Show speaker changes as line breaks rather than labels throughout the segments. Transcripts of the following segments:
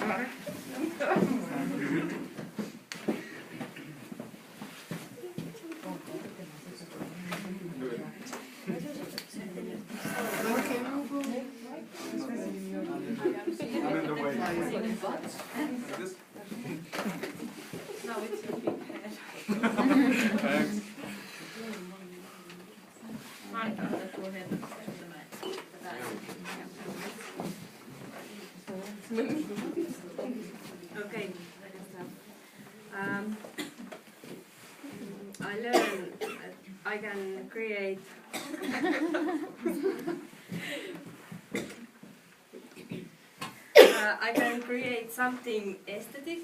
Now it's your big head.
Thanks.
Okay, I learned I can create I can create something aesthetic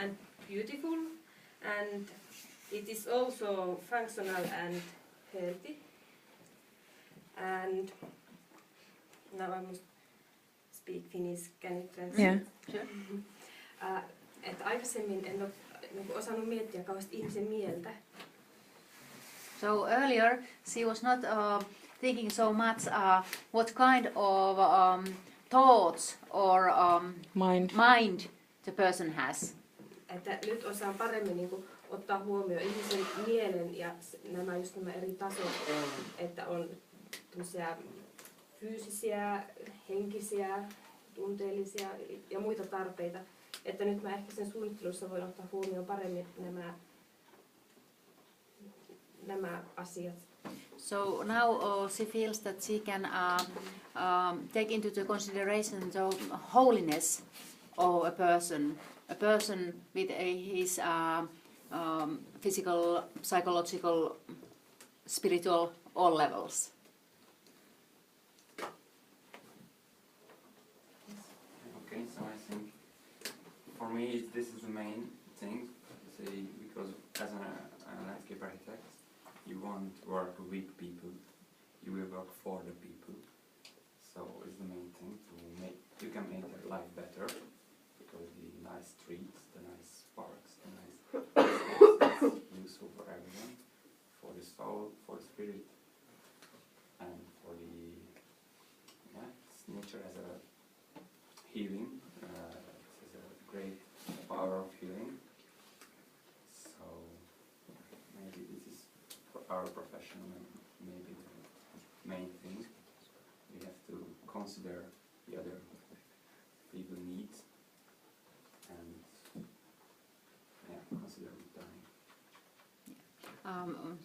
and beautiful, and it is also functional and healthy. And now I must speak Finnish. Can you translate?
Yeah.
Sure. Että aikaisemmin en ole osannut miettiä kauheasti ihmisen mieltä.
So earlier she was not thinking so much what kind of thoughts or mind the person has.
Että nyt osaan paremmin niin kuin ottaa huomioon ihmisen mielen ja nämä eri tasot, että on tämmöisiä fyysisiä, henkisiä, tunteellisia ja muita tarpeita. Että nyt mä ehkä sen suunnittelussa voin ottaa huomioon paremmin nämä asiat.
So now she feels that she can take into the consideration the holiness of a person with his physical, psychological, spiritual, all levels.
Okay, so I think for me this is the main thing, say, because as a landscape architect, you won't work with people, you will work for the people. So it's the main thing to make, you can make their life better, because the nice streets, the nice parks, the nice spaces, useful for everyone, for the soul, for the spirit, and for the nature as a healing, it has a great power of healing. So maybe this is for our profession, maybe the main thing. We have to consider the other people's needs and consider dying.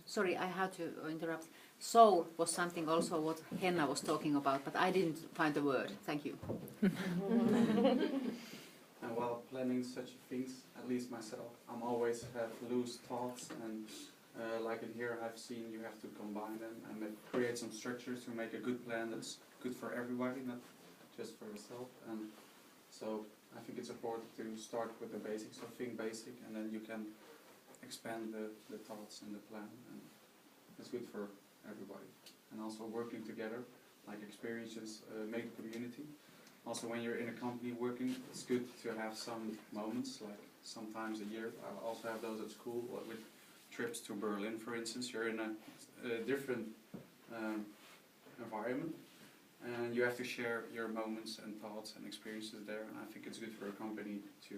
Sorry, I had to interrupt. Soul was something also what Henna was talking about, but I didn't find the word. Thank you.
And while planning such things, at least myself, I'm always have loose thoughts, and like in here I've seen you have to combine them and create some structures to make a good plan that's good for everybody, not just for yourself. And so I think it's important to start with the basics, so think basic, and then you can expand the thoughts and the plan, and it's good for everybody. And also working together, like experiences, make a community. Also when you're in a company working, it's good to have some moments, like sometimes a year. I also have those at school, with trips to Berlin, for instance. You're in a different environment, and you have to share your moments and thoughts and experiences there. And I think it's good for a company to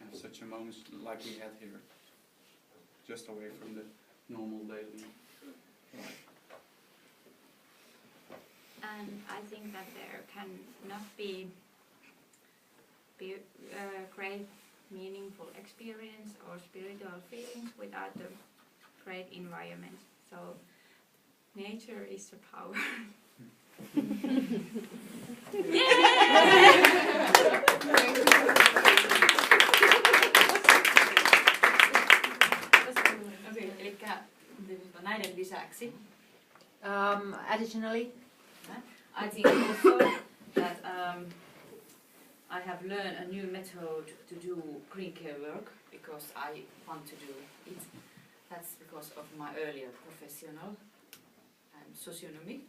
have such a moment like we had here, just away from the normal daily life.
And I think that there can not be great meaningful experience or spiritual feelings without a great environment. So nature is a power.
Elikkä näiden lisäksi.
Additionally,
I think also that I have learned a new method to do green care work because I want to do it. That's because of my earlier professional socionomy.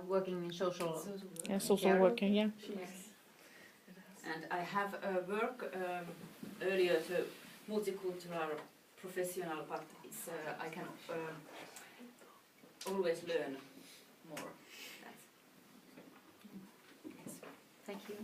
working in social
social working, yeah.
Yes. And I have work earlier to multicultural professional, but it's I can always learn more. Yes.
Thank you.